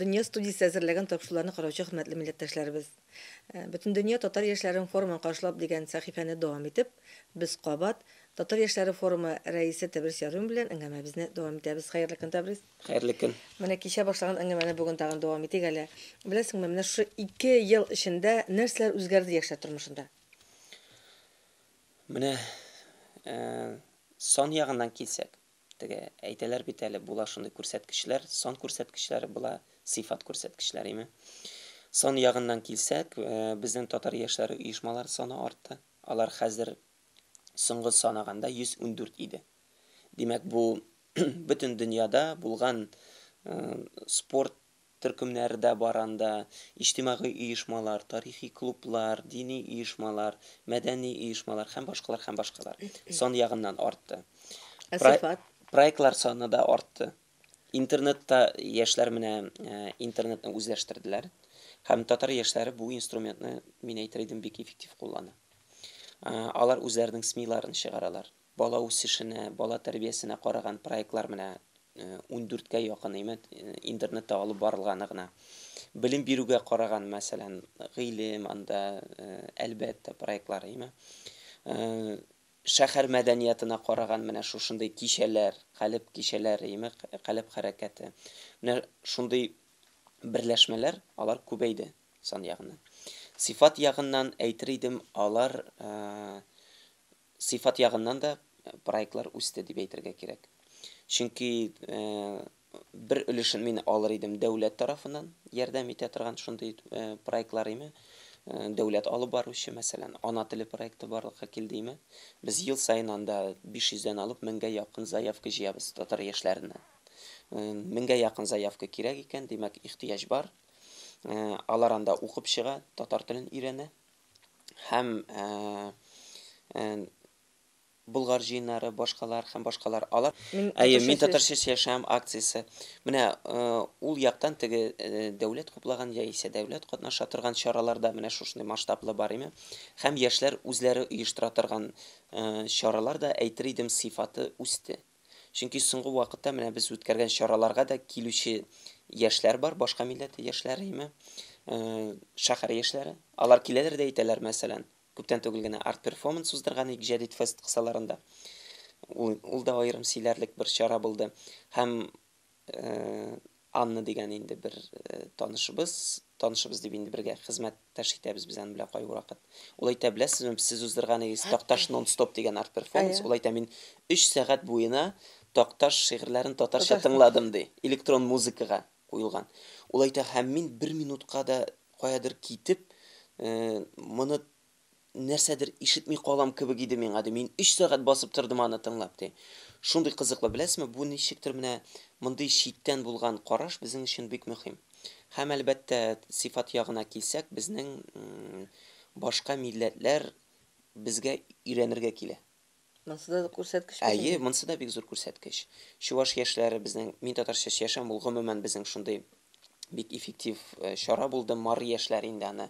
Dünya studiyası әзерләгән тапшыруларны караучы хөрмәтле милләттәшләребез. Бөтен дөнья татар яшьләрен форумын каршылап дигән сәхифәне дәвам итеп, без кабат Татар яшьләре форумы рәисе Тәбрис Ярым белән әңгәмәбезне дәвам итәбез. Хәерле көн, Тәбрис. Хәерле көн. Менә кичә башлаган әңгәмәне бүген тагын дәвам итик әле. Беләсеңме, менә шу 2 ел эчендә нәрсәләр үзгәрде яшьләр тормышында? Менә сон ягыннан килсәк, теге әйтәләр бит әле була шундый күрсәткечләр, сон күрсәткечләре була сыйфат күрсәткечләре име. Сон ягыннан килсәк, безнең татар яшьләре оешмалар саны артты. Алар хәзер соңгы санаганда 114 иде. Димәк, бу бөтен дөньяда булган спорт төркемнәрдә баранда, иҗтимагый оешмалар, тарихи клублар, дини оешмалар, мәдәни оешмалар һәм башкалар сон ягыннан артты. Сыйфат. Проектлар саны да артты. Интернетта яшьләр менә интернетны үзләштерделәр. Һәм татар яшьләре бу инструментны, мин әйтер идем, бик эффектив куллана. Алар үзләренең СМИларын чыгаралар. Бала үсешенә, бала тәрбиясенә караган проектлар менә 14-кә якын интернетта алып барылганы гына. Билим бирүгә караган, мәсәлән, гыйлем, анда әлбәттә проектлар име. Шәһәр мәдәниятына караган менә шушындый кичәләр, калып кичәләр име, калып хәрәкәте. Менә шундый берләшмәләр алар күбәйде сан ягыннан. Сыйфат ягыннан әйтер идем, алар сыйфат ягыннан да проектлар үсте дип әйтергә кирәк. Чөнки бер өлешен мин алыр идем дәүләт тарафыннан ярдәм итә торган шундый проектлар име. Дәүләт алып баручы, мәсәлән, ана теле проекты барлыкка килде име. Без ел сайын анда 500-дән алып 1000-гә якын заявка җыябыз татар яшьләреннән. 1000-гә якын заявка кирәк икән, димәк, ихтыяҗ бар. Алар анда укып чыга, татар телен өйрәнә. Һәм Булгар җыеннары, башкалар һәм башкалар алар. Мин татарча яшәм акциясе. Менә ул яктан теге дәүләт куплаган яисә дәүләт катнаша торган чараларда менә шушындай масштаблы бар име. Һәм яшьләр үзләре оештыра торган чаралар да әйтер идем сыйфаты үсте. Чөнки соңгы вакытта менә без үткәргән чараларга да килүче яшьләр бар, башка милләт яшьләре име. Шәһәр яшьләре. Алар киләләр дә әйтәләр, мәсәлән, күптән түгел генә арт перформанс уздырган ик җәдид фест кысаларында. Ул да аерым сөйләрлек бер чара булды. Һәм Анна дигән инде бер танышыбыз дип инде бергә хезмәттәш итәбез без аны белән кай вакыт. Ул әйтә, беләсезме, сез уздырганыгыз Такташ нон-стоп дигән арт перформанс. Ул әйтә, мин 3 сәгать буена Такташ шигырьләрен татарча тыңладым ди, электрон музыкага куелган. Ул әйтә, һәм мин 1 минутка да каядыр китеп, моны нәрсәдер ишетми калам кебек иде миңа ди. Мин 3 сәгать басып тордым аны тыңлап ди. Шундый кызыклы, беләсезме, бу ничектер менә мондый читтән булган караш безнең өчен бик мөһим. Һәм әлбәттә сыйфат ягына килсәк, безнең башка милләтләр безгә өйрәнергә килә. Монсы да күрсәткеч. Әйе, монсы да бик зур күрсәткеч. Чуваш яшьләре безнең, мин татарча яшәм, ул гомумән безнең шундый бик эффектив чара булды. Мар яшьләр инде аны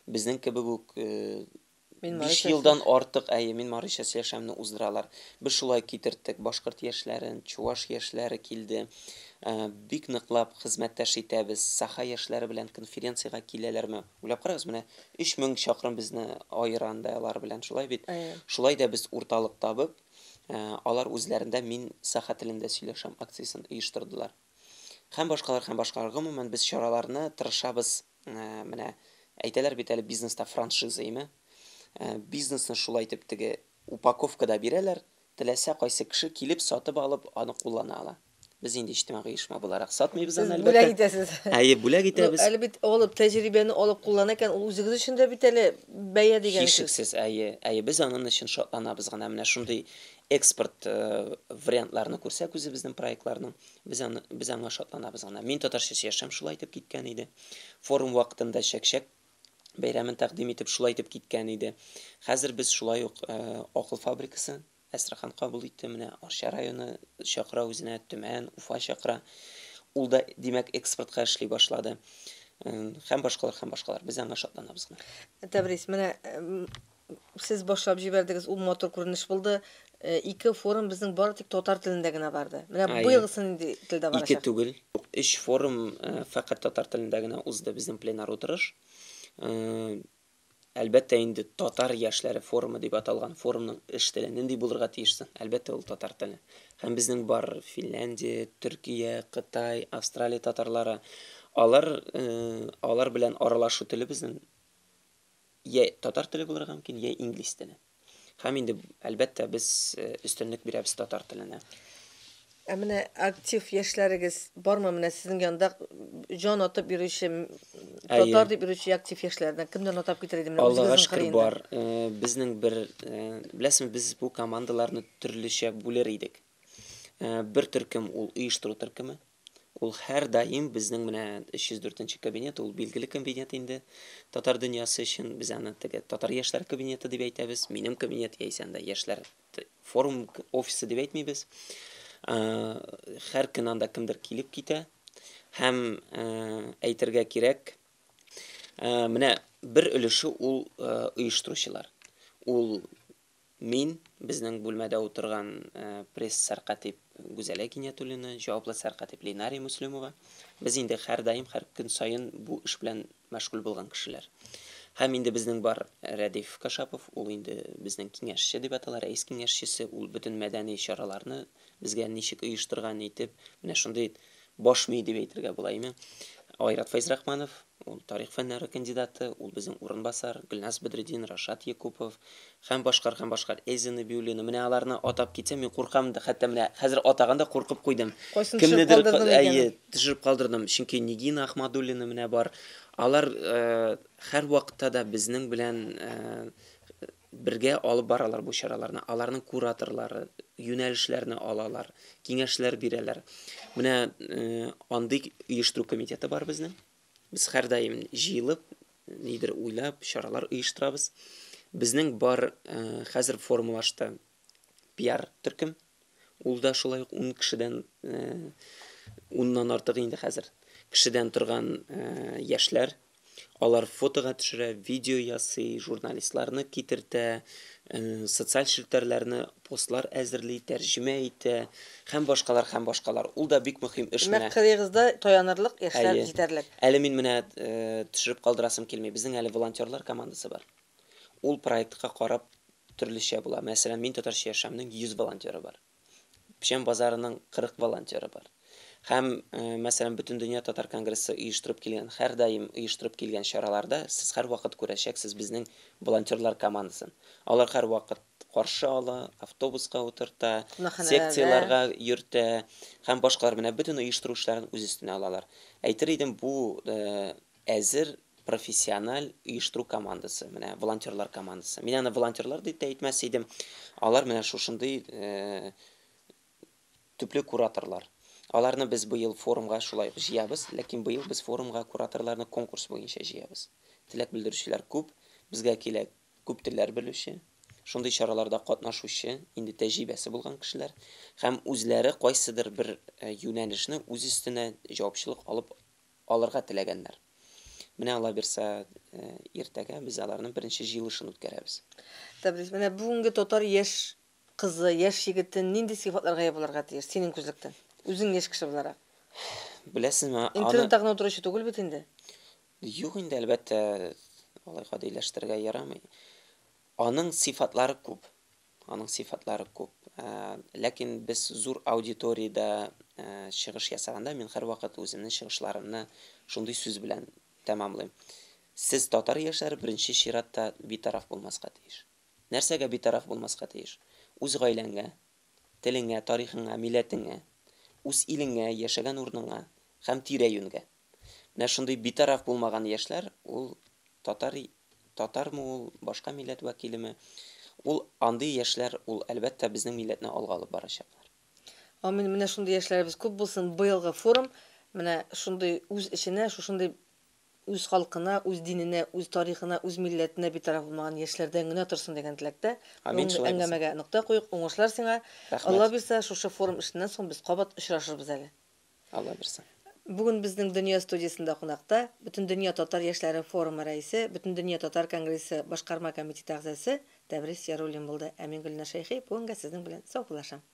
безнең кебек үк 5 елдан артык, мин Маришас яшәмне уздыралар. Без шулай китердек, башкорт яшьләрен, чуваш яшьләре килде. Бик ныклап хезмәттәш итәбез. Саха яшьләре белән конференциягә киләләрме? Уйлап карагыз, менә 3000 чакрым безне айыранда алар белән шулай бит. Шулай да без урталык табып, алар үзләрендә мин саха телендә сөйләшәм акциясын оештырдылар. Һәм башкалар гомумән без чараларны тырышабыз. Менә әйтәләр бит әле бизнеста франшиза име? Бизнесны шулай итеп теге упаковкада бирәләр, теләсә кайсы кеше килеп сатып алып аны куллана ала. Без инде иҗтимагый оешма буларак сатмыйбыз аны әлбәттә. Бүләк итәсез. Бүләк итәбез. Әле бит алып тәҗрибәне алып куллана икән, ул үзегез өчен дә бит әле бәя дигән сүз. Һичшиксез, без аның өчен шатланабыз гына. Менә шундый экспорт вариантларны күрсәк үзебезнең проектларның, без аңа шатланабыз гына. Мин татарча яшәм шулай итеп киткән иде. Форум вакытында чәкчәк бәйрәмен тәкъдим итеп шулай итеп киткән иде. Хәзер без шулай ук акыл фабрикасын Әстерхан кабул итте, менә Арча районы чакыра үзенә, Төмән, Уфа чакыра. Ул да, димәк, экспортка эшли башлады. Һәм башкалар. Без аңа шатланабыз гына. Тәбрис, менә сез башлап җибәрдегез, ул мотор күренеш булды. Ике форум безнең бары тик татар телендә генә барды. Менә Ая. быелгысын инде телдә Ике барачак. түгел. 3 форум фақат татар телендә генә узды безнең пленар утырыш. Әлбәттә инде татар яшьләре форумы дип аталган форумның эш теле нинди булырга тиешсең? Әлбәттә ул татар теле. Һәм безнең бар Финляндия, Төркия, Кытай, Австралия татарлары алар белән аралашу теле безнең я татар теле булырга мөмкин, я инглиз теле. Һәм инде әлбәттә без өстенлек бирәбез татар теленә. Менә актив яшьләрегез бармы менә сезнең янда җан атып йөрүче татар дип йөрүче актив яшьләрдән кемнән атап китер иде менә Аллага үзегезнең шөкер кырыенда? бар. Безнең бер беләсезме, без бу командаларны төрлечә бүлер идек. Бер төркем ул оештыру төркеме. Ул һәр даим безнең менә 304-нче кабинет, ул билгеле кабинет инде. Татар дөньясы өчен без аны теге татар яшьләр кабинеты дип әйтәбез. Минем кабинет яисән дә яшьләр форум офисы дип әйтмибез. Һәр көн анда кемдер килеп китә. Һәм әйтергә кирәк, менә бер өлеше ул оештыручылар. Ул мин, безнең бүлмәдә утырган пресс сәркатип Гүзәлә Кинәтуллина, җаваплы сәркатип Ленария Муслимова. Без инде һәр даим, һәр көн сайын бу эш белән мәшгуль булган кешеләр. Һәм инде безнең бар Рәдиф Кашапов, ул инде безнең киңәшче дип атала, рәис киңәшчесе, ул бөтен мәдәни чараларны безгә ничек оештырган итеп, менә шундый баш мий дип әйтергә була име. Айрат Файзрахманов, ул тарих фәннәре кандидаты, ул безнең урынбасар, Гөлнас Бедретдин, Рашат Якупов, һәм башкар. Эйза Набиуллина. Менә аларны атап китсәм, мин куркам да, хәтта менә хәзер атаганда куркып куйдым. Кемнедер төшереп калдырдым. Чөнки Нигина Ахмадуллина менә бар. Алар һәр вакытта да безнең белән бергә алып баралар бу чараларны. Аларның кураторлары юнәлешләрне алалар, киңәшләр бирәләр. Менә андый оештыру комитеты бар безнең. Без һәр даим җыелып, нидер уйлап, чаралар оештырабыз. Безнең бар хәзер формулашты пиар төркем. Ул да шулай ук 10 кешедән 10ннан артык инде хәзер. Кешедән торган яшьләр. Алар фотога төшерә, видео ясый, журналистларны китертә, социаль челтәрләрне постлар әзерли, тәрҗемә итә, һәм башкалар. Ул да бик мөһим эш менә. Мәкаләгездә таянырлык яшьләр җитәрлек. Әле мин менә төшереп калдырасым килми. Безнең әле волонтерлар командасы бар. Ул проектка карап төрлечә була. Мәсәлән, мин татарча яшәмнең 100 волонтеры бар. Печән базарының 40 волонтеры бар. Һәм мәсәлән, бөтен дөнья татар конгрессы оештырып килгән, һәр даим оештырып килгән чараларда сез һәр вакыт күрәчәксез безнең волонтерлар командасын. Алар һәр вакыт каршы ала, автобуска утырта, секцияларга йөртә, һәм башкалар менә бөтен оештыру эшләрен үз өстенә алалар. Әйтер идем, бу әзер профессиональ оештыру командасы, менә волонтерлар командасы. Мин аны волонтерлар дип әйтмәс идем. Алар менә шушындый төпле кураторлар. Аларны без быел форумга шулай җыябыз, ләкин быел без форумга кураторларны конкурс буенча җыябыз. Теләк белдерүчеләр күп, безгә килә күп телләр белүче, шундый чараларда катнашучы, инде тәҗрибәсе булган кешеләр һәм үзләре кайсыдыр бер юнәлешне үз өстенә җаваплылык алып алырга теләгәннәр. Менә алла бирсә, иртәгә без аларның беренче җыелышын үткәрәбез. Тәбрис, менә бүгенге татар яшь кызы, яшь егетен нинди сыйфатларга ия булырга тиеш синең күзлектән? Үзең яшь кеше буларак. Беләсезме, интернетта гына утыручы түгел бит инде. Юк инде, әлбәттә, алай гадиләштергә ярамый. Аның сыйфатлары күп. Ләкин без зур аудиториядә чыгыш ясаганда, мин һәр вакыт үземнең чыгышларымны шундый сүз белән тәмамлыйм. Сез татар яшьләре беренче чиратта битараф булмаска тиеш. Нәрсәгә битараф булмаска тиеш? Үз гаиләңгә, телеңгә, тарихыңа, милләтеңгә, үз илеңгә, яшәгән урыныңа һәм тирә-юньгә. Менә шундый битараф булмаган яшьләр, ул татармы ул, башка милләт вәкилеме? Ул андый яшьләр, ул әлбәттә безнең милләтне алга алып барачаклар. Амин, менә шундый яшьләребез күп булсын. Быелгы форум менә шундый үз эшенә, шундый үз халкына, үз диненә, үз тарихына, үз милләтенә битараф булмаган яшьләрдән генә торсын дигән теләктә. Амин, шулай булсын. Әңгәмәгә нокта куйык, уңышлар сиңа. Алла бирсә, шушы форум эшеннән соң без кабат очрашырбыз әле. Алла бирсә. Бүген безнең дөнья студиясында кунакта Бөтендөнья татар яшьләре форумы рәисе, Бөтендөнья татар конгрессы башкарма комитеты әгъзасы Тәбрис Яруллин булды. Ә мин Гөлнар Шәйхи, бүгенгә сезнең белән саубуллашам.